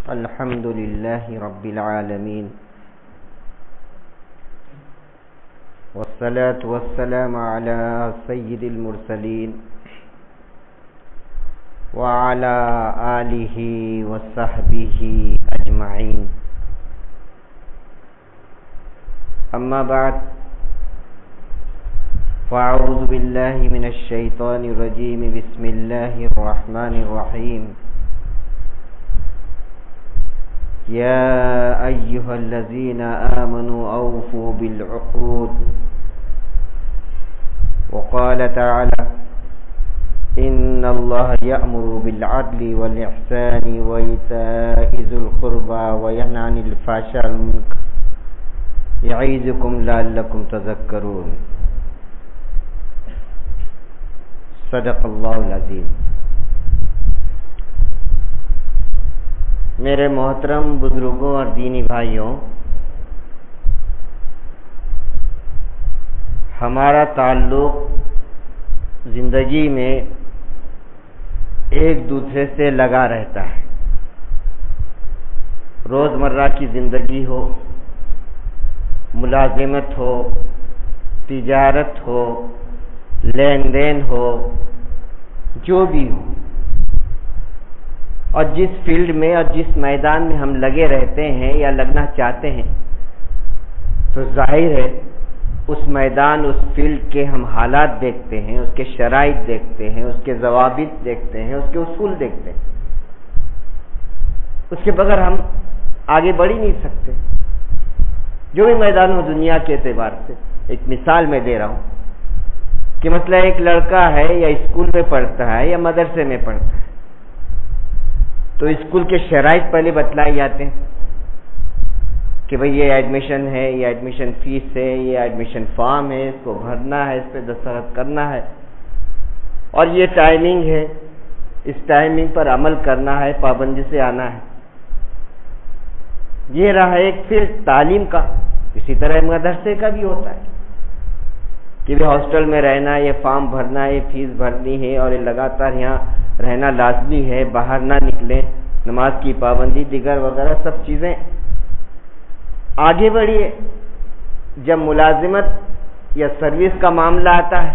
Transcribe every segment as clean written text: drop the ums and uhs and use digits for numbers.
الحمد لله رب العالمين والصلاة والسلام على سيد المرسلين وعلى آله وصحبه أجمعين. أما بعد، فأعوذ بالله من الشيطان الرجيم. بسم الله الرحمن الرحيم. يا أيها الذين آمنوا أوفوا بالعقود. وقال تعالى: إن الله يأمر بالعدل والإحسان وإيتاء ذي القربى وينهى عن الفحشاء والمنكر يعظكم لعلكم تذكرون. صدق اللہ العظیم. میرے محترم بزرگوں اور دینی بھائیوں، ہمارا تعلق زندگی میں ایک دوسرے سے لگا رہتا ہے. روزمرہ کی زندگی ہو، ملازمت ہو، تجارت ہو، لین دین ہو، جو بھی ہو، اور جس فیلڈ میں اور جس میدان میں ہم لگے رہتے ہیں یا لگنا چاہتے ہیں، تو ظاہر ہے اس میدان، اس فیلڈ کے ہم حالات دیکھتے ہیں، اس کے شرائط دیکھتے ہیں، اس کے ضوابط دیکھتے ہیں، اس کے اصول دیکھتے ہیں. اس کے بغیر ہم آگے بڑھ ہی نہیں سکتے. جو بھی میدان ہو دنیا کے اعتبار سے. ایک مثال میں دے رہا ہوں کہ مثلا ایک لڑکا ہے، یا اسکول میں پڑھتا ہے یا مدرسے میں پڑھتا ہے، تو اسکول کے شرائط پہلے بتلائے جاتے ہیں کہ بھئی یہ ایڈمیشن ہے، یہ ایڈمیشن فیس ہے، یہ ایڈمیشن فارم ہے، اس کو بھرنا ہے، اس پہ دستخط کرنا ہے، اور یہ ٹائمنگ ہے، اس ٹائمنگ پر عمل کرنا ہے، پابندی سے آنا ہے. یہ رہا ایک فیلڈ تعلیم کا. اسی طرح مدرسے کا بھی ہوتا ہے کہ بھی ہاسٹل میں رہنا، یہ فارم بھرنا ہے، یہ فیس بھرنی ہے، اور یہ لگاتار یہاں رہنا لازمی ہے، باہر نہ نکلیں، نماز کی پابندی دیگر وغیرہ سب چیزیں. آگے بڑھیے، جب ملازمت یا سروس کا معاملہ آتا ہے،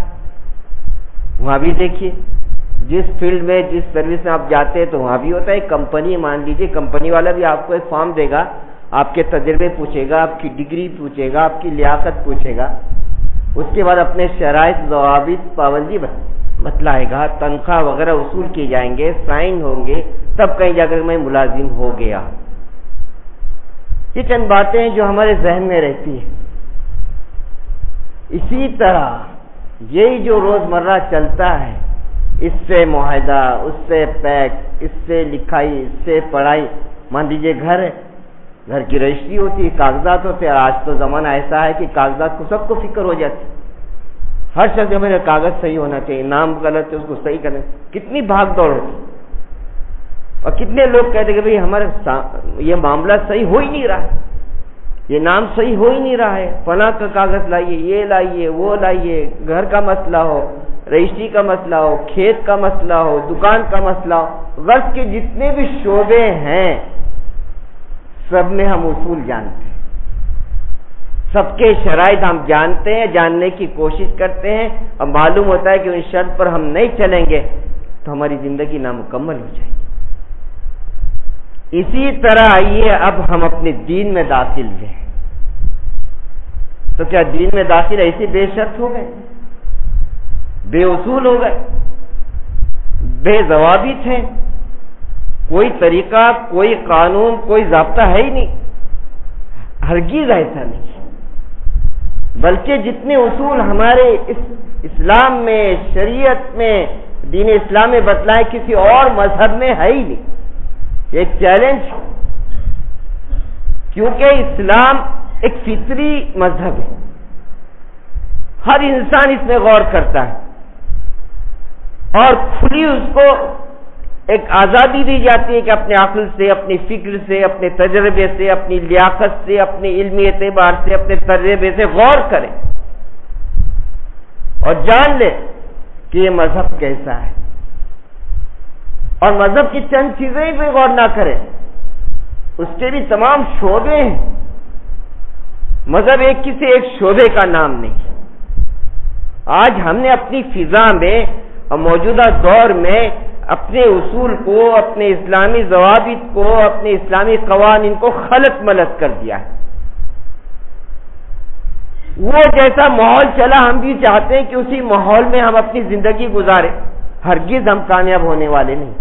وہاں بھی دیکھیے جس فیلڈ میں، جس سروس میں آپ جاتے ہیں، تو وہاں بھی ہوتا ہے. ایک کمپنی مان لیجیے، کمپنی والا بھی آپ کو ایک فارم دے گا، آپ کے تجربے پوچھے گا، آپ کی ڈگری پوچھے گا، آپ کی لیاقت پوچھے گا. اس کے بعد اپنے شرائط، ضوابط، پابندی بتلائے گا، تنخواہ وغیرہ اصول کیے جائیں گے، سائن ہوں گے، تب کہیں جا کر میں ملازم ہو گیا. یہ چند باتیں ہیں جو ہمارے ذہن میں رہتی ہیں. اسی طرح یہی جو روزمرہ چلتا ہے، اس سے معاہدہ، اس سے پیک، اس سے لکھائی، اس سے پڑھائی. مان لیجیے گھر ہے، گھر کی رجسٹری ہوتی ہے، کاغذات ہوتے ہیں. آج تو زمانہ ایسا ہے کہ کاغذات کو سب کو فکر ہو جاتی. ہر شخص میں میرا کاغذ صحیح ہونا چاہیے، نام غلط ہے اس کو صحیح کرنا. کتنی بھاگ دوڑ ہوتی، اور کتنے لوگ کہتے ہیں کہ بھئی ہمارا یہ معاملہ صحیح ہو ہی نہیں رہا ہے، یہ نام صحیح ہو ہی نہیں رہا ہے، فلاں کا کاغذ لائیے، یہ لائیے، وہ لائیے. گھر کا مسئلہ ہو، رجسٹری کا مسئلہ ہو، کھیت کا مسئلہ ہو، دکان کا مسئلہ ہو، غرض کے جتنے بھی شعبے ہیں سب میں ہم اصول جانتے ہیں، سب کے شرائط ہم جانتے ہیں، جاننے کی کوشش کرتے ہیں، اور معلوم ہوتا ہے کہ ان شرط پر ہم نہیں چلیں گے تو ہماری زندگی نامکمل ہو جائے گی. اسی طرح آئیے اب ہم اپنے دین میں داخل ہیں، تو کیا دین میں داخل ایسی بے شرط ہو گئے، بے اصول ہو گئے، بے ضوابط ہیں؟ کوئی طریقہ، کوئی قانون، کوئی ضابطہ ہے ہی نہیں. ہرگز ایسا نہیں. بلکہ جتنے اصول ہمارے اسلام میں، شریعت میں، دین اسلام میں بتلائے، کسی اور مذہب میں ہے ہی نہیں. یہ چیلنج، کیونکہ اسلام ایک فطری مذہب ہے. ہر انسان اس میں غور کرتا ہے، اور کھلی اس کو ایک آزادی دی جاتی ہے کہ اپنے عقل سے، اپنی فکر سے، اپنے تجربے سے، اپنی لیاقت سے، اپنے علمی اعتبار سے، اپنے تجربے سے غور کرے اور جان لے کہ یہ مذہب کیسا ہے. اور مذہب کی چند چیزیں بھی غور نہ کرے اس کے بھی تمام شعبے ہیں. مذہب ایک کسی ایک شعبے کا نام نہیں. آج ہم نے اپنی فضا میں اور موجودہ دور میں اپنے اصول کو، اپنے اسلامی ضوابط کو، اپنے اسلامی قوانین کو خلط ملط کر دیا ہے. وہ جیسا ماحول چلا ہم بھی چاہتے ہیں کہ اسی ماحول میں ہم اپنی زندگی گزاریں. ہرگز ہم کامیاب ہونے والے نہیں.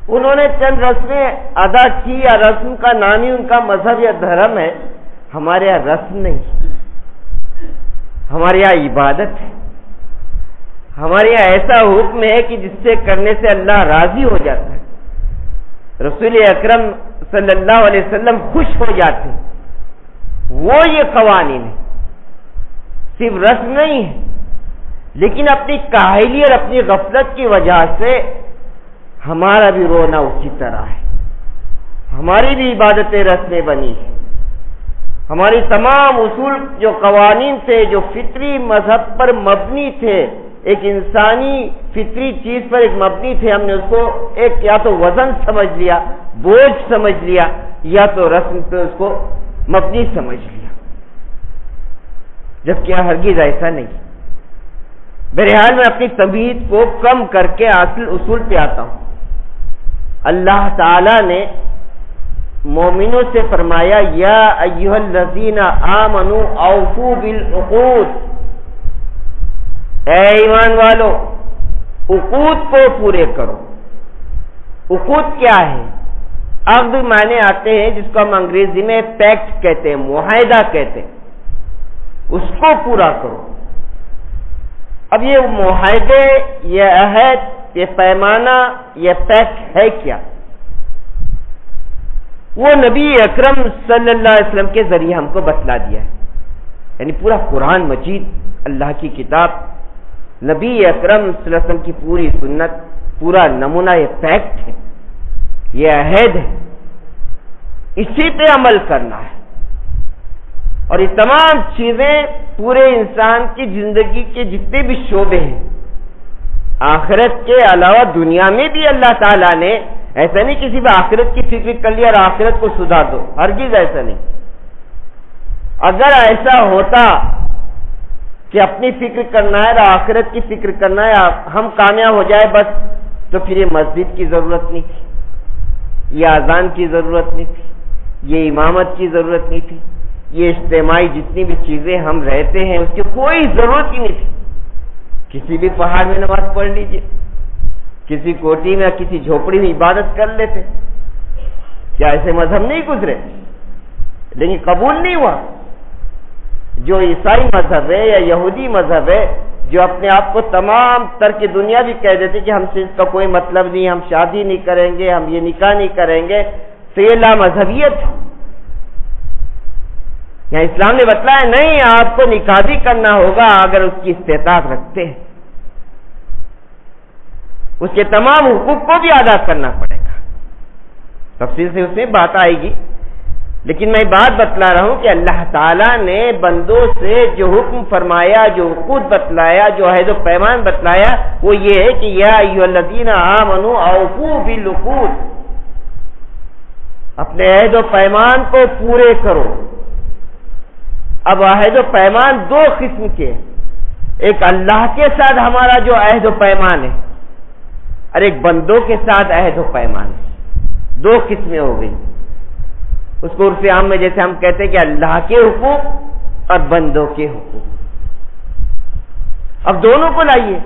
انہوں نے چند رسمیں ادا کی، یا رسم کا نام ہی ان کا مذہب یا دھرم ہے. ہمارے یہاں رسم نہیں، ہمارے یہاں عبادت ہے. ہمارے یہاں ایسا حکم ہے کہ جس سے کرنے سے اللہ راضی ہو جاتا ہے. رسول اکرم صلی اللہ علیہ وسلم خوش ہو جاتے ہیں. وہ یہ قوانین ہے، صرف رسم نہیں ہے. لیکن اپنی کاہلی اور اپنی غفلت کی وجہ سے ہمارا بھی رونا اسی طرح ہے. ہماری بھی عبادتیں رسمیں بنی ہے. ہماری تمام اصول جو قوانین تھے، جو فطری مذہب پر مبنی تھے، ایک انسانی فطری چیز پر ایک مبنی تھے، ہم نے اس کو ایک یا تو وزن سمجھ لیا، بوجھ سمجھ لیا، یا تو رسم پہ اس کو مبنی سمجھ لیا، جبکہ ہرگز ایسا نہیں. بہرحال میں اپنی تمہید کو کم کر کے اصل اصول پہ آتا ہوں. اللہ تعالی نے مومنوں سے فرمایا، یا ایھا الذین آمنوا اوفوا بالعقود، اے ایمان والو عقود کو پورے کرو. عقود کیا ہے؟ عقد معنی آتے ہیں جس کو ہم انگریزی میں پیکٹ کہتے ہیں، معاہدہ کہتے ہیں. اس کو پورا کرو. اب یہ معاہدے، یہ عہد، یہ پیمانہ، یہ پیکٹ ہے کیا؟ وہ نبی اکرم صلی اللہ علیہ وسلم کے ذریعے ہم کو بتلا دیا ہے. یعنی پورا قرآن مجید، اللہ کی کتاب، نبی اکرم صلی اللہ علیہ وسلم کی پوری سنت، پورا نمونہ یہ پیکٹ ہے، یہ عہد ہے. اسی پہ عمل کرنا ہے. اور یہ تمام چیزیں پورے انسان کی زندگی کے جتنے بھی شعبے ہیں، آخرت کے علاوہ دنیا میں بھی اللہ تعالیٰ نے ایسا نہیں کسی بھی آخرت کی فکر کر لیا اور آخرت کو سدھار دو، ہرگز ایسا نہیں. اگر ایسا ہوتا کہ اپنی فکر کرنا ہے اور آخرت کی فکر کرنا ہے، ہم کامیاب ہو جائے بس، تو پھر یہ مسجد کی ضرورت نہیں تھی، یہ اذان کی ضرورت نہیں تھی، یہ امامت کی ضرورت نہیں تھی، یہ اجتماعی جتنی بھی چیزیں ہم رہتے ہیں اس کی کوئی ضرورت ہی نہیں تھی. کسی بھی پہاڑ میں نماز پڑھ لیجئے، کسی کوٹھی میں یا کسی جھوپڑی میں عبادت کر لیتے. کیا ایسے مذہب نہیں گزرے؟ لیکن قبول نہیں ہوا. جو عیسائی مذہب ہے یا یہودی مذہب ہے، جو اپنے آپ کو تمام ترک دنیا بھی کہہ دیتے کہ ہم سے اس کا کوئی مطلب نہیں، ہم شادی نہیں کریں گے، ہم یہ نکاح نہیں کریں گے، تو یہ لامذہبیت ہے. یہاں اسلام نے بتلایا نہیں، آپ کو نکاح بھی کرنا ہوگا اگر اس کی استطاعت رکھتے ہیں. اس کے تمام حقوق کو بھی ادا کرنا پڑے گا. تفصیل سے اس میں بات آئے گی، لیکن میں بات بتلا رہا ہوں کہ اللہ تعالیٰ نے بندوں سے جو حکم فرمایا، جو عقود بتلایا، جو عہد و پیمان بتلایا، وہ یہ ہے کہ یا ایھا الذین آمنوا اوفوا بالعقود، اپنے عہد و پیمان کو پورے کرو. اب عہد و پیمان دو قسم کے، ایک اللہ کے ساتھ ہمارا جو عہد و پیمان ہے اور ایک بندوں کے ساتھ عہد و پیمان ہے. دو قسمیں ہو گئی. اس کو عرف عام میں جیسے ہم کہتے ہیں کہ اللہ کے حقوق اور بندوں کے حقوق. اب دونوں کو لائیے.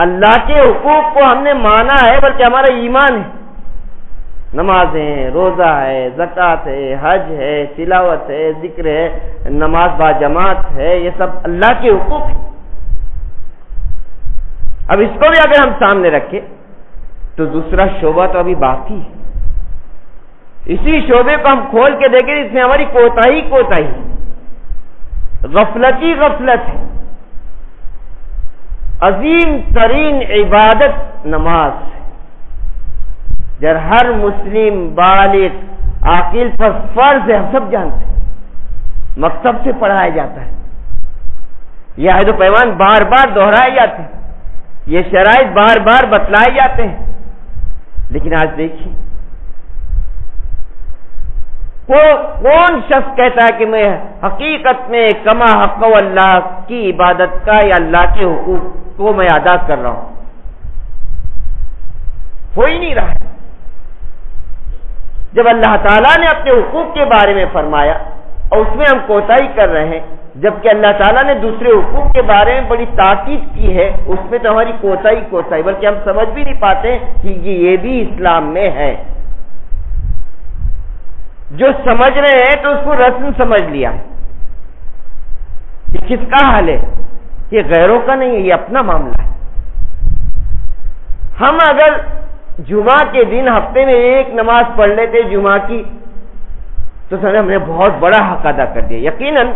اللہ کے حقوق کو ہم نے مانا ہے، بلکہ ہمارا ایمان ہے، نماز ہے، روزہ ہے، زکوٰۃ ہے، حج ہے، تلاوت ہے، ذکر ہے، نماز با جماعت ہے، یہ سب اللہ کے حقوق ہیں. اب اس کو بھی اگر ہم سامنے رکھیں تو دوسرا شعبہ تو ابھی باقی ہے. اسی شعبے کو ہم کھول کے دیکھیں، اس میں ہماری کوتاہی غفلتی غفلت ہے. عظیم ترین عبادت نماز ہے، جب ہر مسلم بالغ عاقل پر فرض ہے، ہم سب جانتے ہیں، مکتب سے پڑھایا جاتا ہے. یہ عہد و پیمان بار بار دہرائے جاتے ہیں، یہ شرائط بار بار بتلائے جاتے ہیں. لیکن آج دیکھیے کون شخص کہتا ہے کہ میں حقیقت میں کما حق اللہ کی عبادت کا یا اللہ کے حقوق کو میں ادا کر رہا ہوں؟ ہو ہی نہیں رہا ہے۔ جب اللہ تعالیٰ نے اپنے حقوق کے بارے میں فرمایا اور اس میں ہم کوتاہی کر رہے ہیں، جبکہ اللہ تعالیٰ نے دوسرے حقوق کے بارے میں بڑی تاکید کی ہے، اس میں تو ہماری کوتاہی بلکہ ہم سمجھ بھی نہیں پاتے کہ یہ بھی اسلام میں ہے۔ جو سمجھ رہے ہیں تو اس کو رسم سمجھ لیا کہ کس کا حال ہے، یہ غیروں کا نہیں ہے، یہ اپنا معاملہ ہے۔ ہم اگر جمعہ کے دن ہفتے میں ایک نماز پڑھ لیتے جمعہ کی تو سر ہم نے بہت بڑا حق ادا کر دیا۔ یقیناً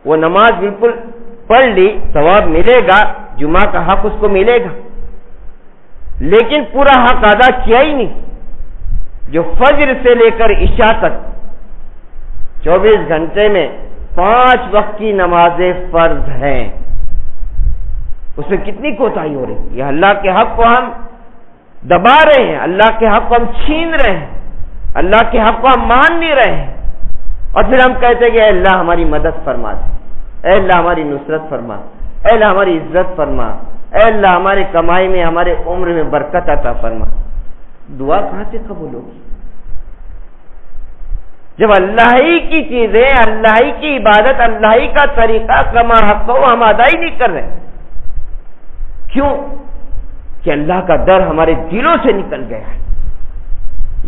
وہ نماز بالکل پڑھ لی، ثواب ملے گا، جمعہ کا حق اس کو ملے گا، لیکن پورا حق ادا کیا ہی نہیں۔ جو فجر سے لے کر عشاء تک 24 گھنٹے میں 5 وقت کی نمازیں فرض ہیں، اس میں کتنی کوتاہی ہو رہی ہے۔ یہ اللہ کے حق کو ہم دبا رہے ہیں، اللہ کے حق کو ہم چھین رہے ہیں، اللہ کے حق کو ہم مان نہیں رہے ہیں، اور پھر ہم کہتے ہیں کہ اے اللہ ہماری مدد فرما دے، اے اللہ ہماری نصرت فرما، اے اللہ ہماری عزت فرما، اے اللہ ہمارے کمائی میں ہمارے عمر میں برکت عطا فرما۔ دعا کہاں سے قبول ہوگی جب اللہ ہی کی چیزیں، اللہ ہی کی عبادت، اللہ ہی کا طریقہ کما حق ہو ہم ادا ہی نہیں کر رہے؟ کیوں؟ کہ اللہ کا ڈر ہمارے دلوں سے نکل گیا ہے۔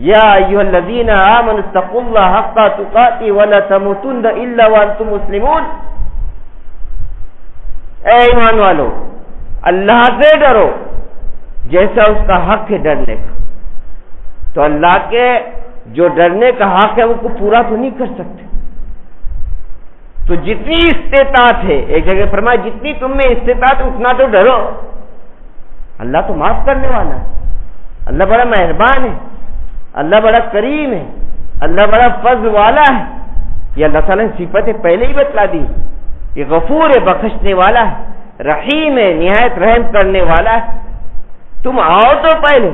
یا ایھا الذین آمنوا اتقوا اللہ حق تقاته ولا تموتن الا وانتم مسلمون، اے ایمان والو اللہ سے ڈرو جیسا اس کا حق ہے ڈرنے کا۔ تو اللہ کے جو ڈرنے کا حق ہے وہ کو پورا تو نہیں کر سکتے، تو جتنی استطاعت ہے، ایک جگہ فرمایا جتنی تم میں استطاعت اتنا تو ڈرو۔ اللہ تو معاف کرنے والا ہے، اللہ بڑا مہربان ہے، اللہ بڑا کریم ہے، اللہ بڑا فضل والا ہے۔ یہ اللہ تعالیٰ نے صفتیں پہلے ہی بتلا دی، یہ غفور ہے، بخشنے والا ہے، رحیم ہے، نہایت رحم کرنے والا ہے۔ تم آؤ تو پہلے،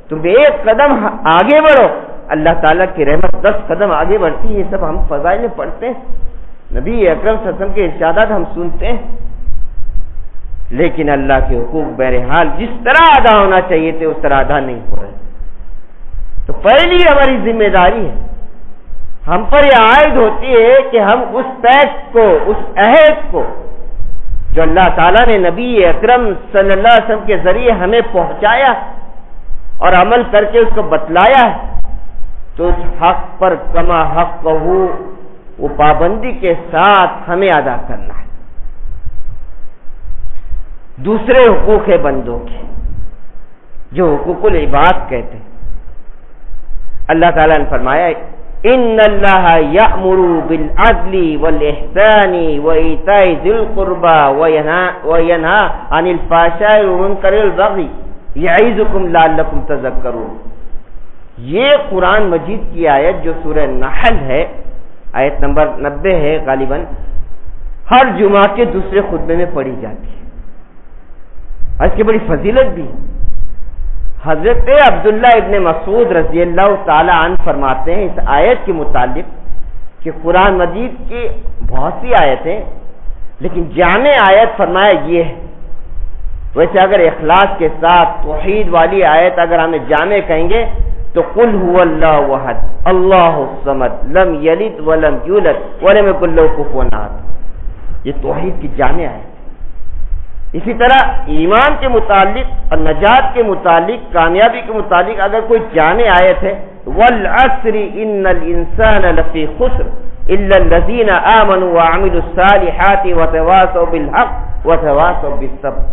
تم ایک قدم آگے بڑھو، اللہ تعالیٰ کی رحمت 10 قدم آگے بڑھتی ہے۔ یہ سب ہم فضائل میں پڑھتے ہیں، نبی اکرم صلی اللہ علیہ وسلم کے ارشادات ہم سنتے ہیں، لیکن اللہ کے حقوق بہرحال جس طرح ادا ہونا چاہیے تھے اس طرح ادا نہیں ہو رہے۔ تو پہلی ہماری ذمہ داری ہے، ہم پر یہ عائد ہوتی ہے کہ ہم اس پیکٹ کو، اس عہد کو جو اللہ تعالیٰ نے نبی اکرم صلی اللہ علیہ وسلم کے ذریعے ہمیں پہنچایا اور عمل کر کے اس کو بتلایا ہے، تو اس حق پر کما حق ہو وہ پابندی کے ساتھ ہمیں ادا کرنا ہے۔ دوسرے حقوق ہے بندوں کے، جو حقوق العباد کہتے ہیں۔ اللہ تعالیٰ نے فرمایا ان اللہ یأمر بالعدل والاحسان وایتاء ذی القربى وینہی عن الفحشاء والمنکر والبغی یعظکم لعلکم تذکرون۔ یہ قرآن مجید کی آیت جو سورہ نحل ہے، آیت نمبر 90 ہے، غالباً ہر جمعہ کے دوسرے خطبے میں پڑھی جاتی ہے، اور اس کی بڑی فضیلت بھی۔ حضرت عبداللہ ابن مسعود رضی اللہ تعالی عنہ فرماتے ہیں اس آیت کے متعلق کہ قرآن مجید کی بہت سی آیتیں، لیکن جامع آیت فرمایا یہ ہے۔ ویسے اگر اخلاص کے ساتھ توحید والی آیت اگر ہمیں جامع کہیں گے تو قل هو اللہ احد اللہ الصمد لم یلد ولم یولد ولم یکن لہ کفوا احد، یہ توحید کی جامع آیت۔ اسی طرح ایمان کے متعلق اور نجات کے متعلق، کامیابی کے متعلق اگر کوئی جامع آیت ہے والعصر ان الانسان لفی خسر الا الذین آمنوا وعملوا الصالحات وتواصوا بالحق وتواصوا بالصبر۔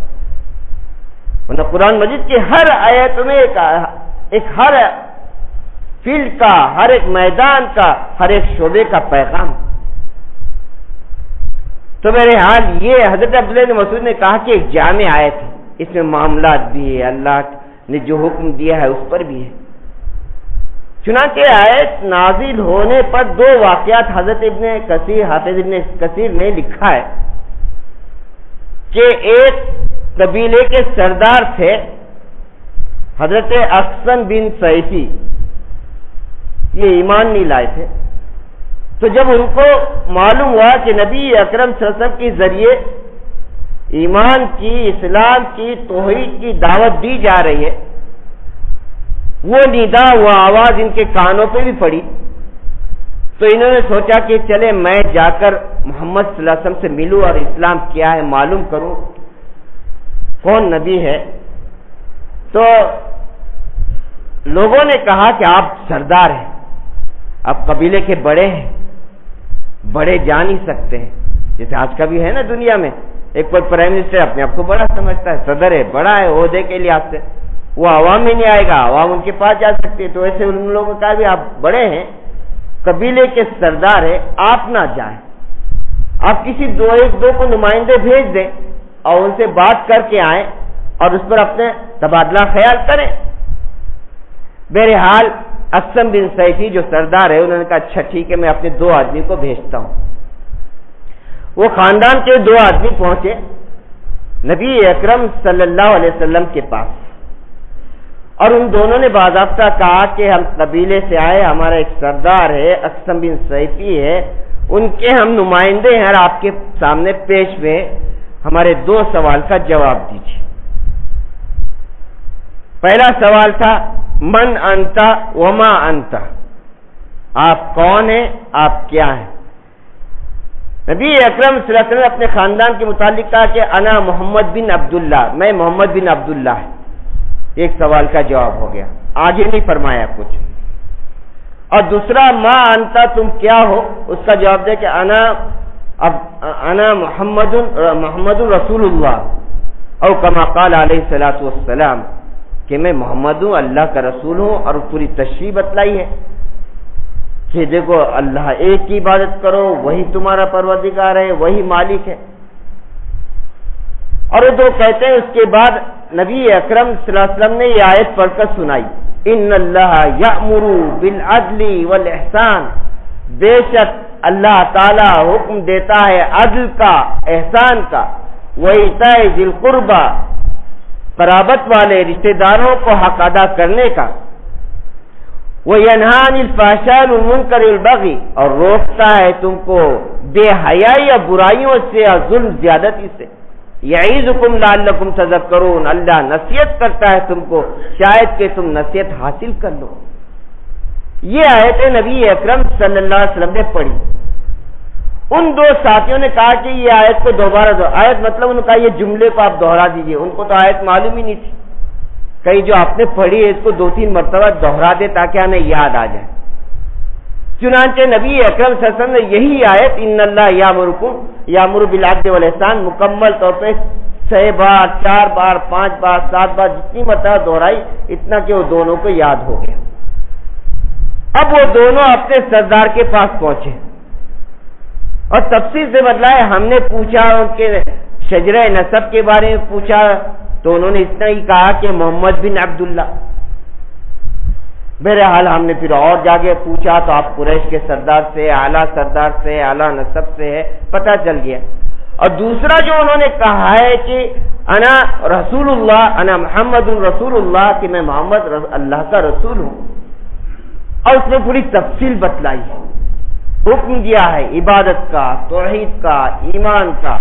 قرآن مجید کی ہر آیت میں ایک ہر فیلڈ کا، ہر ایک میدان کا، ہر ایک شعبے کا پیغام۔ تو میرے حال یہ حضرت عبداللہ بن مسعود نے کہا کہ ایک جامع آیت ہے، اس میں معاملات بھی ہے، اللہ نے جو حکم دیا ہے اس پر بھی ہے۔ چنانچہ آیت نازل ہونے پر 2 واقعات حضرت ابن کثیر، حافظ ابن کثیر نے لکھا ہے کہ ایک قبیلے کے سردار تھے حضرت اقسم بن سیفی یہ ایمان نہیں لائے تھے، تو جب ان کو معلوم ہوا کہ نبی اکرم صلی اللہ علیہ وسلم کے ذریعے ایمان کی، اسلام کی، توحید کی دعوت دی جا رہی ہے، وہ ندا، وہ آواز ان کے کانوں پہ بھی پڑی، تو انہوں نے سوچا کہ چلے میں جا کر محمد صلی اللہ علیہ وسلم سے ملوں اور اسلام کیا ہے معلوم کروں، کون نبی ہے۔ تو لوگوں نے کہا کہ آپ سردار ہیں، آپ قبیلے کے بڑے ہیں، بڑے جا نہیں سکتے ہیں، جیسے آج کا بھی ہے نا دنیا میں، ایک کوئی پرائم منسٹر اپنے آپ کو بڑا سمجھتا ہے، صدر ہے، بڑا ہے، عہدے کے لحاظ سے وہ عوام میں نہیں آئے گا، عوام ان کے پاس جا سکتی ہے، تو ایسے ان لوگوں کا بھی آپ بڑے ہیں، قبیلے کے سردار ہیں، آپ نہ جائیں، آپ کسی ایک دو کو نمائندے بھیج دیں اور ان سے بات کر کے آئیں اور اس پر اپنے تبادلہ خیال کریں۔ بہرحال اقسم بن سیفی جو سردار ہے انہوں نے کہا اچھا ٹھیک ہے، میں اپنے 2 آدمی کو بھیجتا ہوں۔ وہ خاندان کے 2 آدمی پہنچے نبی اکرم صلی اللہ علیہ وسلم کے پاس، اور ان دونوں نے باضابطہ کہا کہ ہم قبیلے سے آئے، ہمارا ایک سردار ہے اقسم بن سیفی ہے، ان کے ہم نمائندے ہیں اور آپ کے سامنے پیش ہوئے، ہمارے 2 سوال کا جواب دیجیے۔ پہلا سوال تھا من انتا وما انتا، آپ کون ہیں، آپ کیا ہیں؟ نبی اکرم صلی اللہ علیہ وسلم نے اپنے خاندان کے متعلق کہا کہ انا محمد بن عبداللہ، میں محمد بن عبداللہ ہے، ایک سوال کا جواب ہو گیا، آگے نہیں فرمایا کچھ۔ اور دوسرا ما انتا، تم کیا ہو، اس کا جواب دے کہ انا محمد رسول اللہ، او کما قال علیہ الصلوۃ والسلام، کہ میں محمد ہوں، اللہ کا رسول ہوں، اور پوری تشریح بتلائی ہے کہ دیکھو اللہ ایک کی عبادت کرو، وہی تمہارا پروردگار ہے، وہی مالک ہے۔ اور وہ 2 کہتے ہیں، اس کے بعد نبی اکرم صلی اللہ علیہ وسلم نے یہ آیت پڑھ کر سنائی، ان اللہ یأمر بالعدل والاحسان، بے شک اللہ تعالی حکم دیتا ہے عدل کا، احسان کا، وایتاء ذی القربى، قرابت والے رشتہ داروں کو حق ادا کرنے کا، وَيَنْهَى عَنِ الْفَحْشَاءِ وَالْمُنكَرِ وَالْبَغْيِ، اور روکتا ہے تم کو بے حیائی اور برائیوں سے اور ظلم زیادتی سے، یعظکم لعلکم تذکرون، اللہ نصیحت کرتا ہے تم کو شاید کہ تم نصیحت حاصل کر لو۔ یہ آیت نبی اکرم صلی اللہ علیہ وسلم نے پڑھی۔ ان 2 ساتھیوں نے کہا کہ یہ آیت کو دوبارہ آیت مطلب انہوں نے کہا یہ جملے کو آپ دوہرا دیجئے، ان کو تو آیت معلوم ہی نہیں تھی، کہیں جو آپ نے پڑھی ہے اس کو 2-3 مرتبہ دوہرا دے تاکہ ہمیں یاد آ جائے۔ چنانچہ نبی اکرم صلی اللہ علیہ وسلم نے یہی آیت ان اللہ یامر بالعدل والاحسان مکمل طور پہ 6 بار، 4 بار، 5 بار، 7 بار، جتنی مرتبہ دوہرائی اتنا کہ وہ دونوں کو یاد ہو گیا۔ اب وہ دونوں اپنے سردار کے پاس پہنچے اور تفصیل سے بتلایا، ہم نے پوچھا ان کے شجرہ نسب کے بارے میں پوچھا تو انہوں نے اتنا ہی کہا کہ محمد بن عبداللہ۔ بہرحال ہم نے پھر اور جاگے پوچھا تو آپ قریش کے سردار سے، اعلیٰ سردار سے، اعلیٰ نسب سے ہے، پتہ چل گیا۔ اور دوسرا جو انہوں نے کہا ہے کہ انا رسول اللہ، انا محمد رسول اللہ، کہ میں محمد اللہ کا رسول ہوں، اور اس میں پوری تفصیل بتلائی ہے، حکم دیا ہے عبادت کا، توحید کا، ایمان کا،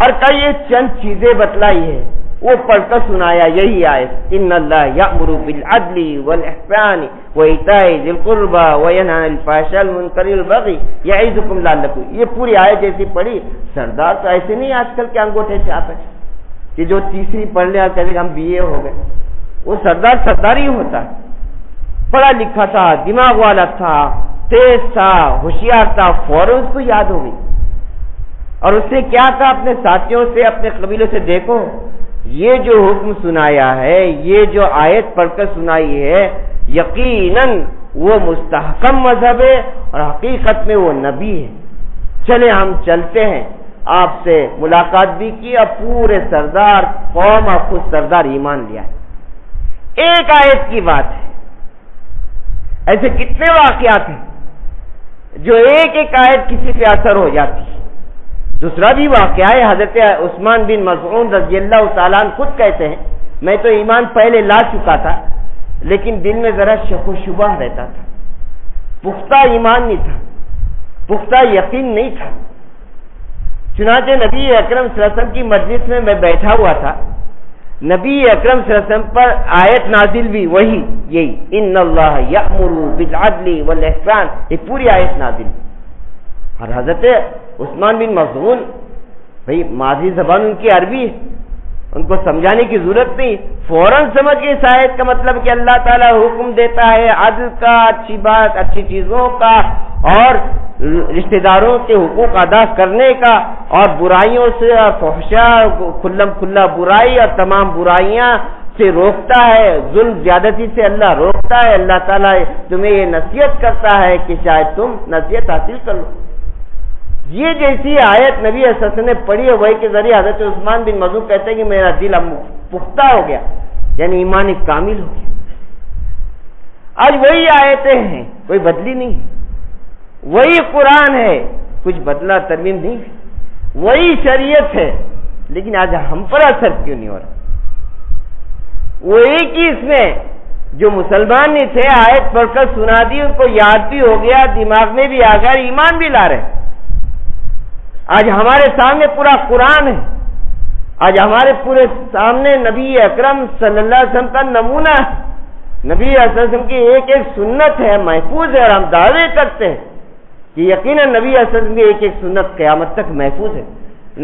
اور کئی چند چیزیں بتلائی ہے، وہ پڑھ کر سنایا یہی آیت ان اللہ یأمر بالعدل والاحسان وایتاء ذی القربى وینہی عن الفحشاء والمنکر والبغی یعظکم لعلکم۔ یہ پوری آیت جیسی پڑھی۔ سردار تو ایسے نہیں آج کل کے انگوٹھے چھاپ ہے کہ جو تیسری پڑھ لے اور کہتے ہم BA ہو گئے، وہ سردار ہی ہوتا ہے، پڑھا لکھا تھا، دماغ والا تھا، تیز تھا، ہوشیار تھا، فوراً اس کو یاد ہو گئی۔ اور اس نے کیا کہا اپنے ساتھیوں سے، اپنے قبیلوں سے، دیکھو یہ جو حکم سنایا ہے، یہ جو آیت پڑھ کر سنائی ہے، یقیناً وہ مستحکم مذہب ہے اور حقیقت میں وہ نبی ہے، چلے ہم چلتے ہیں۔ آپ سے ملاقات بھی کی اور پورے سردار قوم اور خود سردار ایمان لیا۔ ایک آیت کی بات ہے، ایسے کتنے واقعات ہیں جو ایک ایک آیت کسی پہ اثر ہو جاتی ہے۔ دوسرا بھی واقعہ ہے، حضرت عثمان بن مظعون رضی اللہ تعالیٰ عنہ خود کہتے ہیں میں تو ایمان پہلے لا چکا تھا لیکن دل میں ذرا شک و شبہ رہتا تھا، پختہ ایمان نہیں تھا، پختہ یقین نہیں تھا۔ چنانچہ نبی اکرم صلی اللہ علیہ وسلم کی مجلس میں میں بیٹھا ہوا تھا، نبی اکرم صلی اللہ علیہ وسلم پر آیت نازل بھی وہی یہی ان اللہ یأمر بالعدل والاحسان، یہ پوری آیت نازل۔ اور حضرت عثمان بن مظعون، بھئی ماضی زبان ان کی عربی ہے، ان کو سمجھانے کی ضرورت نہیں، فوراً سمجھ گئے اس آیت کا مطلب کہ اللہ تعالیٰ حکم دیتا ہے عدل کا، اچھی بات، اچھی چیزوں کا اور رشتہ داروں کے حقوق ادا کرنے کا، اور برائیوں سے فحشاء کھلم کھلا برائی اور تمام برائیاں سے روکتا ہے، ظلم زیادتی سے اللہ روکتا ہے۔ اللہ تعالیٰ تمہیں یہ نصیحت کرتا ہے کہ شاید تم نصیحت حاصل کر لو۔ یہ جیسی آیت نبی صلی اللہ علیہ وسلم نے پڑھی ہے، وہی کے ذریعے حضرت عثمان بن مظعون کہتے ہیں کہ میرا دل اب پختہ ہو گیا، یعنی ایمان کامل ہو گیا۔ آج وہی آیتیں ہیں، کوئی بدلی نہیں، وہی قرآن ہے، کچھ بدلا ترمیم نہیں، وہی شریعت ہے، لیکن آج ہم پر اثر کیوں نہیں ہو رہا؟ وہ ایک ہی اس میں جو مسلمان نہیں تھے آیت پڑھ کر سنا دی، ان کو یاد بھی ہو گیا، دماغ میں بھی آ گیا، ایمان بھی لا رہے۔ آج ہمارے سامنے پورا قرآن ہے، آج ہمارے پورے سامنے نبی اکرم صلی اللہ علیہ وسلم کا نمونہ ہے، نبی صلی اللہ علیہ وسلم کی ایک ایک سنت ہے، محفوظ ہے، اور ہم دعوے کرتے ہیں کہ یقیناً نبی صلی اللہ علیہ وسلم کی ایک ایک سنت قیامت تک محفوظ ہے،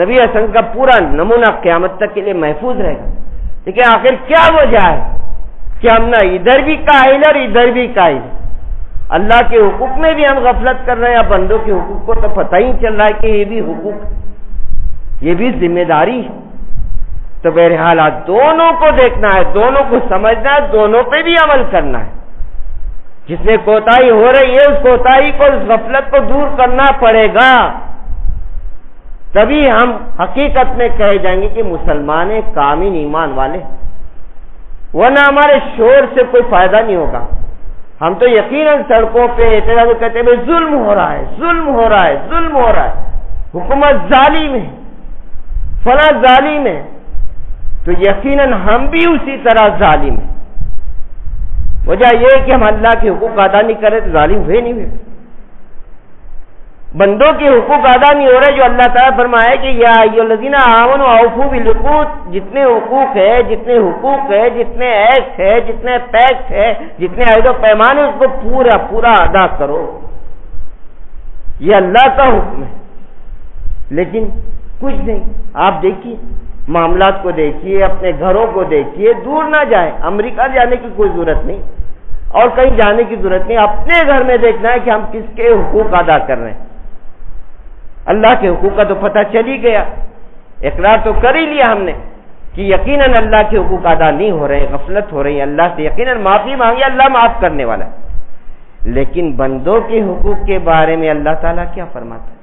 نبی صلی اللہ علیہ وسلم کا پورا نمونہ قیامت تک کے لیے محفوظ رہے گا۔ لیکن آخر کیا وجہ ہے کہ ہم نہ ادھر بھی قائل اور ادھر بھی قائل، اللہ کے حقوق میں بھی ہم غفلت کر رہے ہیں، بندوں کے حقوق کو تو پتہ ہی چل رہا ہے کہ یہ بھی حقوق، یہ بھی ذمہ داری ہے۔ تو بہرحال آج دونوں کو دیکھنا ہے، دونوں کو سمجھنا ہے، دونوں پہ بھی عمل کرنا ہے۔ جس میں کوتاہی ہو رہی ہے اس کوتاہی کو، اس غفلت کو دور کرنا پڑے گا، تبھی ہم حقیقت میں کہے جائیں گے کہ مسلمان کامل ایمان والے، ورنہ ہمارے شور سے کوئی فائدہ نہیں ہوگا۔ ہم تو یقیناً سڑکوں پہ اعتراض کہتے ہیں ظلم ہو رہا ہے، ظلم ہو رہا ہے، ظلم ہو رہا ہے، حکومت ظالم ہے، فلاں ظالم ہے، تو یقیناً ہم بھی اسی طرح ظالم ہیں۔ وجہ یہ ہے کہ ہم اللہ کے حقوق ادا نہیں کرے تو ظالم ہوئے نہیں ہوئے، بندوں کے حقوق ادا نہیں ہو رہے، جو اللہ تعالیٰ فرمایا کہ یا ایھا الذین آمنوا اوفوا بالعقود، جتنے حقوق ہے، جتنے حقوق ہے، جتنے ایکٹ ہے، جتنے پیکٹ ہے، جتنے عہد و پیمان ہے، اس کو پورا پورا ادا کرو، یہ اللہ کا حکم ہے۔ لیکن کچھ نہیں، آپ دیکھیے معاملات کو دیکھیے، اپنے گھروں کو دیکھیے، دور نہ جائیں، امریکہ جانے کی کوئی ضرورت نہیں اور کہیں جانے کی ضرورت نہیں، اپنے گھر میں دیکھنا ہے کہ ہم کس کے حقوق ادا کر رہے ہیں۔ اللہ کے حقوق کا تو پتہ چل ہی گیا، اقرار تو کر ہی لیا ہم نے کہ یقیناً اللہ کے حقوق ادا نہیں ہو رہے، غفلت ہو رہی ہے، اللہ سے یقیناً معافی مانگی، اللہ معاف کرنے والا ہے۔ لیکن بندوں کے حقوق کے بارے میں اللہ تعالیٰ کیا فرماتا ہے؟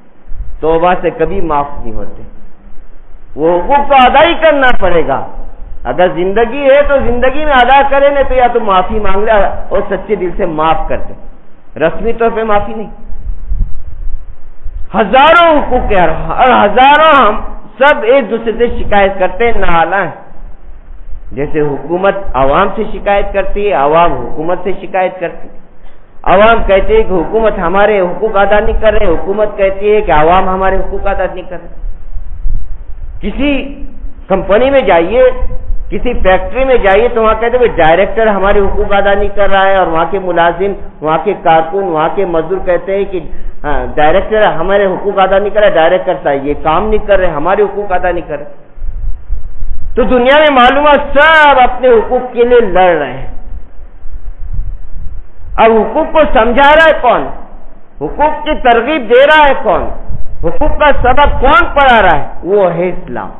توبہ سے کبھی معاف نہیں ہوتے، وہ حقوق کو ادا ہی کرنا پڑے گا۔ اگر زندگی ہے تو زندگی میں ادا کرے، نہیں تو یا تو معافی مانگ لے اور سچے دل سے معاف کر دے، رسمی طور پہ معافی نہیں۔ ہزاروں حقوق ہے اور ہزاروں ہم سب ایک دوسرے سے شکایت کرتے ہیں، نااہل ہیں۔ جیسے حکومت عوام سے شکایت کرتی ہے، عوام حکومت سے شکایت کرتی ہے، عوام کہتے ہیں کہ حکومت ہمارے حقوق ادا نہیں کر رہے، حکومت کہتی ہے کہ عوام ہمارے حقوق ادا نہیں کر رہے۔ کسی کمپنی میں جائیے، کسی فیکٹری میں جائیے تو وہاں کہتے ہیں ڈائریکٹر ہمارے حقوق ادا نہیں کر رہا ہے، اور وہاں کے ملازم، وہاں کے کارکن، وہاں کے مزدور کہتے ہیں کہ ڈائریکٹر ہمارے حقوق ادا نہیں کر رہا، ڈائریکٹر صاحب یہ کام نہیں کر رہے، ہمارے حقوق ادا نہیں کر رہے۔ تو دنیا میں معلومات سب اپنے حقوق کے لیے لڑ رہے ہیں۔ اب حقوق کو سمجھا رہا ہے کون؟ حقوق کی ترغیب دے رہا ہے کون؟ حقوق کا سبق کون پڑھا رہا ہے؟ وہ ہے اسلام۔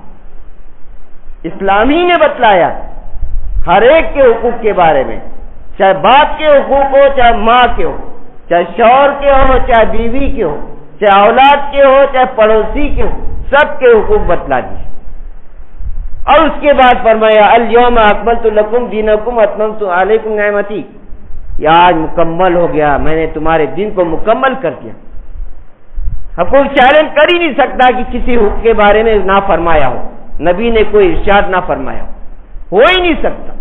اسلام ہی نے بتلایا ہر ایک کے حقوق کے بارے میں، چاہے باپ کے حقوق ہو، چاہے ماں کے ہو، چاہے شوہر کے ہو، چاہے بیوی کے ہو، چاہے اولاد کے ہو، چاہے پڑوسی کے ہو، سب کے حقوق بتلا دیے۔ اور اس کے بعد فرمایا الیوم اکملت لکم دینکم واتممت علیکم نعمتی، یہ آج مکمل ہو گیا، میں نے تمہارے دین کو مکمل کر دیا۔ اب کوئی چیلنج کر ہی نہیں سکتا کہ کسی حکم کے بارے میں نہ فرمایا ہو، نبی نے کوئی ارشاد نہ فرمایا ہو۔ ہو ہی نہیں سکتا.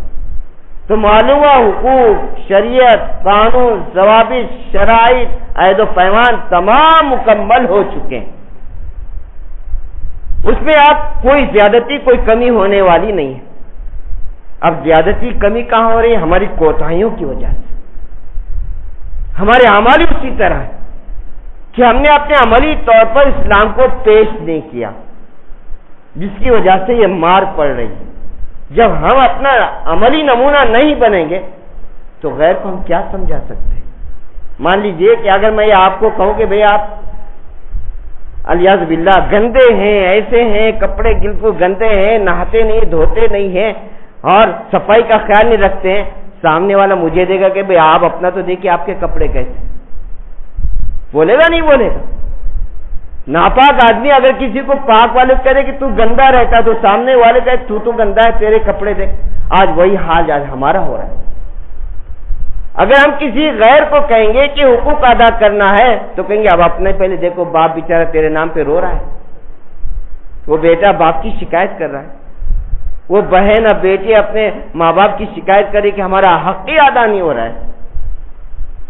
تو معلوم ہوا حقوق، شریعت، قانون، ضوابط، شرائط، عہد و پیمان تمام مکمل ہو چکے ہیں. اس میں آپ کوئی زیادتی، کوئی کمی ہونے والی نہیں ہے. اب زیادتی کمی کہاں ہو رہی ہے؟ ہماری کوتاہیوں کی وجہ سے. ہمارے اعمال اسی طرح ہے کہ ہم نے اپنے عملی طور پر اسلام کو پیش نہیں کیا، جس کی وجہ سے یہ مار پڑ رہی ہے. جب ہم اپنا عملی نمونہ نہیں بنیں گے تو غیر کو ہم کیا سمجھا سکتے ہیں؟ مان لیجئے کہ اگر میں آپ کو کہوں کہ بھئی آپ الیاذ باللہ گندے ہیں، ایسے ہیں، کپڑے بالکل گندے ہیں، نہاتے نہیں، دھوتے نہیں ہیں اور صفائی کا خیال نہیں رکھتے ہیں، سامنے والا مجھے دے گا کہ بھئی آپ اپنا تو دیکھیں آپ کے کپڑے کیسے، بولے گا نہیں بولے گا؟ ناپاک آدمی اگر کسی کو پاک والے کہے کہ تو گندا رہتا تو سامنے والے کہے تو گندا ہے، تیرے کپڑے دیکھ. آج وہی حال آج ہمارا ہو رہا ہے. اگر ہم کسی غیر کو کہیں گے کہ حقوق ادا کرنا ہے تو کہیں گے اب اپنے پہلے دیکھو باپ بیچارہ تیرے نام پہ رو رہا ہے، وہ بیٹا باپ کی شکایت کر رہا ہے، وہ بہن اور بیٹی اپنے ماں باپ کی شکایت کرے کہ ہمارا حق ہی ادا نہیں ہو رہا ہے.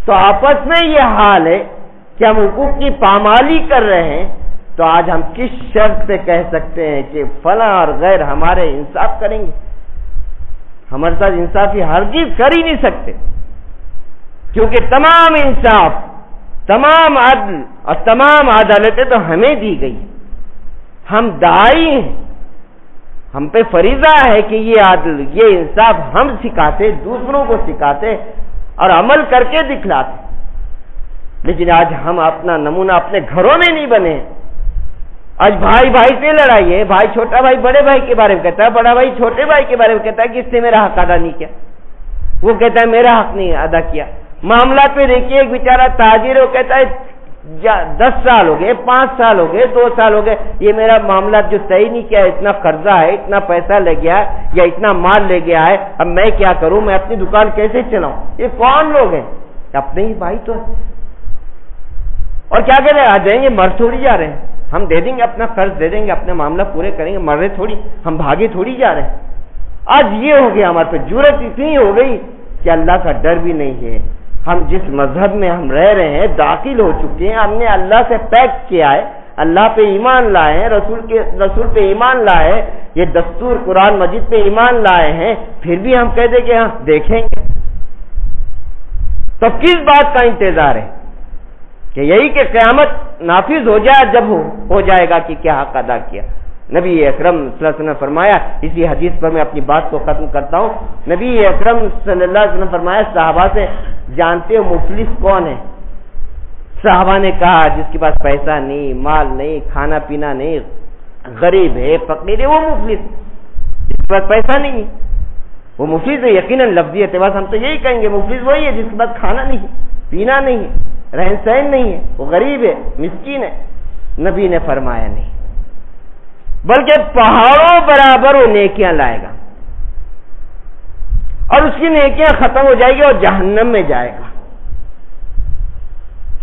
تو آپس میں یہ حال ہے کہ ہم حقوق کی پامالی کر رہے ہیں. تو آج ہم کس شرط پہ کہہ سکتے ہیں کہ فلاں اور غیر ہمارے انصاف کریں گے؟ ہمارے ساتھ انصافی ہرگز کر ہی نہیں سکتے، کیونکہ تمام انصاف، تمام عدل اور تمام عدالتیں تو ہمیں دی گئی. ہم داعی ہیں، ہم پہ فریضہ ہے کہ یہ عدل، یہ انصاف ہم سکھاتے، دوسروں کو سکھاتے اور عمل کر کے دکھلاتے. لیکن آج ہم اپنا نمونہ اپنے گھروں میں نہیں بنے. آج بھائی بھائی سے لڑائی ہے، بھائی چھوٹا بھائی بڑے بھائی کے بارے میں کہتا ہے، بڑا بھائی چھوٹے بھائی کے بارے میں کہتا ہے کہ اس نے میرا حق ادا نہیں کیا، وہ کہتا ہے میرا حق نہیں ادا کیا. معاملات میں دیکھیے ایک بیچارہ تاجر ہے، وہ کہتا ہے 10 سال ہو گئے، 5 سال ہو گئے، 2 سال ہو گئے، یہ میرا معاملات جو صحیح نہیں کیا، اتنا قرضہ ہے، اتنا پیسہ لے گیا ہے یا اتنا مال لے گیا ہے، اب میں کیا کروں، میں اپنی دکان کیسے چلاؤں؟ یہ کون لوگ ہیں؟ اپنے ہی بھائی تو. اور کیا کہہ رہے ہیں؟ آ جائیں گے، مر تھوڑی جا رہے ہیں، ہم دے دیں گے اپنا قرض دے دیں گے، اپنے معاملہ پورے کریں گے، مر رہے تھوڑی، ہم بھاگے تھوڑی جا رہے ہیں. آج یہ ہو گیا ہمارے پہ، جرأت اتنی ہو گئی کہ اللہ کا ڈر بھی نہیں ہے. ہم جس مذہب میں ہم رہ رہے ہیں، داخل ہو چکے ہیں، ہم نے اللہ سے پیک کیا ہے، اللہ پہ ایمان لائے ہیں، رسول پہ ایمان لائے ہیں، یہ دستور قرآن مجید پہ ایمان لائے ہیں، پھر بھی ہم کہہ دیں کہ ہاں دیکھیں گے. تو کس بات کا انتظار ہے؟ کہ یہی کہ قیامت نافذ ہو جائے، جب ہو جائے گا کہ کیا حق ادا کیا. نبی اکرم صلی اللہ علیہ وسلم نے فرمایا، اسی حدیث پر میں اپنی بات کو ختم کرتا ہوں. نبی اکرم صلی اللہ علیہ وسلم فرمایا، صحابہ سے جانتے ہو مفلس کون ہے؟ صحابہ نے کہا جس کے پاس پیسہ نہیں، مال نہیں، کھانا پینا نہیں، غریب ہے، فقیر ہے، وہ مفلس. جس کے پاس پیسہ نہیں ہے وہ مفلس ہے. یقیناً لفظی اعتبار سے ہم تو یہی کہیں گے، مفلس وہی ہے جس کے پاس کھانا نہیں، پینا نہیں ہے، رہن سہن نہیں ہے، وہ غریب ہے، مسکین ہے. نبی نے فرمایا نہیں، بلکہ پہاڑوں برابر وہ نیکیاں لائے گا اور اس کی نیکیاں ختم ہو جائے گی اور جہنم میں جائے گا.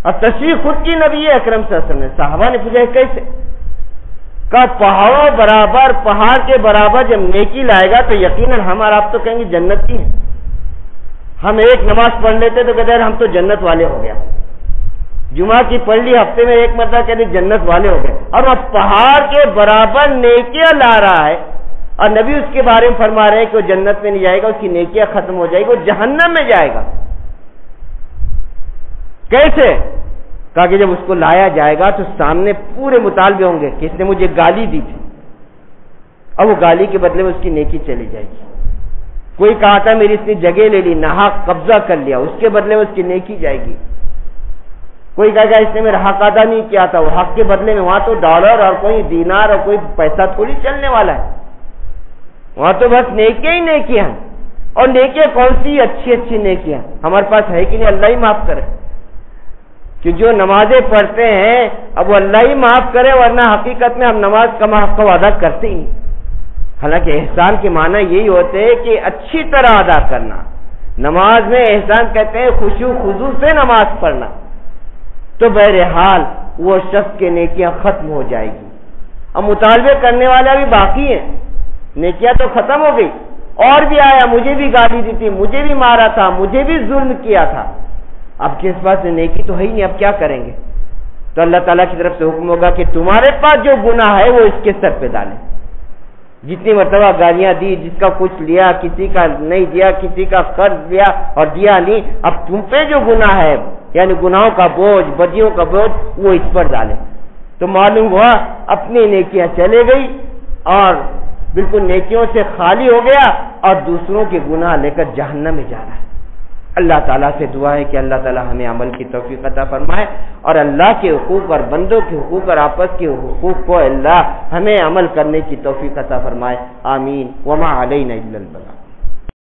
اور تشریح خود کی نبی اکرم صلی اللہ علیہ وسلم نے. صحابہ نے پوچھا کیسے؟ کہا پہاڑوں برابر، پہاڑ کے برابر جب نیکی لائے گا تو یقیناً ہمارا آپ تو کہیں گے جنتی ہیں. ہم ایک نماز پڑھ لیتے تو کہتے ہیں ہم تو جنت والے ہو گیا. جمعہ کی پڑھ لی، ہفتے میں ایک مرتبہ کہتے جنت والے ہو گئے. اور وہ پہاڑ کے برابر نیکیاں لا رہا ہے اور نبی اس کے بارے میں فرما رہے ہیں کہ وہ جنت میں نہیں جائے گا، اس کی نیکیاں ختم ہو جائے گی، وہ جہنم میں جائے گا. کیسے؟ کہا کہ جب اس کو لایا جائے گا تو سامنے پورے مطالبے ہوں گے کہ اس نے مجھے گالی دی تھی، اور وہ گالی کے بدلے میں اس کی نیکی چلی جائے گی. کوئی کہا تھا میری اس نے جگہ لے لی، ناحق قبضہ کر لیا، اس کے بدلے میں اس کی نیکی جائے گی. کوئی کہا کہ اس نے میرا حق ادا نہیں کیا تھا، وہ حق کے بدلے میں وہاں تو ڈالر اور کوئی دینار اور کوئی پیسہ تھوڑی چلنے والا ہے، وہاں تو بس نیکیاں ہی نیکیاں ہیں. اور نیکیاں کون سی؟ اچھی اچھی نیکیاں ہمارے پاس ہے کہ نہیں؟ اللہ ہی معاف کرے. کہ جو نمازیں پڑھتے ہیں اب وہ اللہ ہی معاف کرے، ورنہ حقیقت میں ہم نماز کا حق ادا کرتے ہی. حالانکہ احسان کے معنی یہی ہوتے ہیں کہ اچھی طرح ادا کرنا. نماز میں احسان کہتے ہیں خشوع خضوع سے نماز پڑھنا. تو بہرحال وہ شخص کے نیکیاں ختم ہو جائے گی. اب مطالبے کرنے والا بھی باقی ہیں، نیکیاں تو ختم ہو گئی اور بھی آیا مجھے بھی گالی دی تھی، مجھے بھی مارا تھا، مجھے بھی ظلم کیا تھا، اب کے اس پاس نیکی تو ہے ہی نہیں، اب کیا کریں گے؟ تو اللہ تعالیٰ کی طرف سے حکم ہوگا کہ تمہارے پاس جو گناہ ہے وہ اس کے سر پہ ڈالیں۔ جتنی مرتبہ گالیاں دی، جس کا کچھ لیا، کسی کا نہیں دیا، کسی کا قرض لیا اور دیا نہیں، اب تم پہ جو گناہ ہے یعنی گناہوں کا بوجھ، بدیوں کا بوجھ، وہ اس پر ڈالے۔ تو معلوم ہوا اپنی نیکیاں چلے گئی اور بالکل نیکیوں سے خالی ہو گیا اور دوسروں کے گناہ لے کر جہنم میں جا رہا ہے۔ اللہ تعالیٰ سے دعا ہے کہ اللہ تعالیٰ ہمیں عمل کی توفیق عطا فرمائے اور اللہ کے حقوق اور بندوں کے حقوق اور آپس کے حقوق کو اللہ ہمیں عمل کرنے کی توفیق عطا فرمائے، آمین۔ وما علینا الا البلاغ۔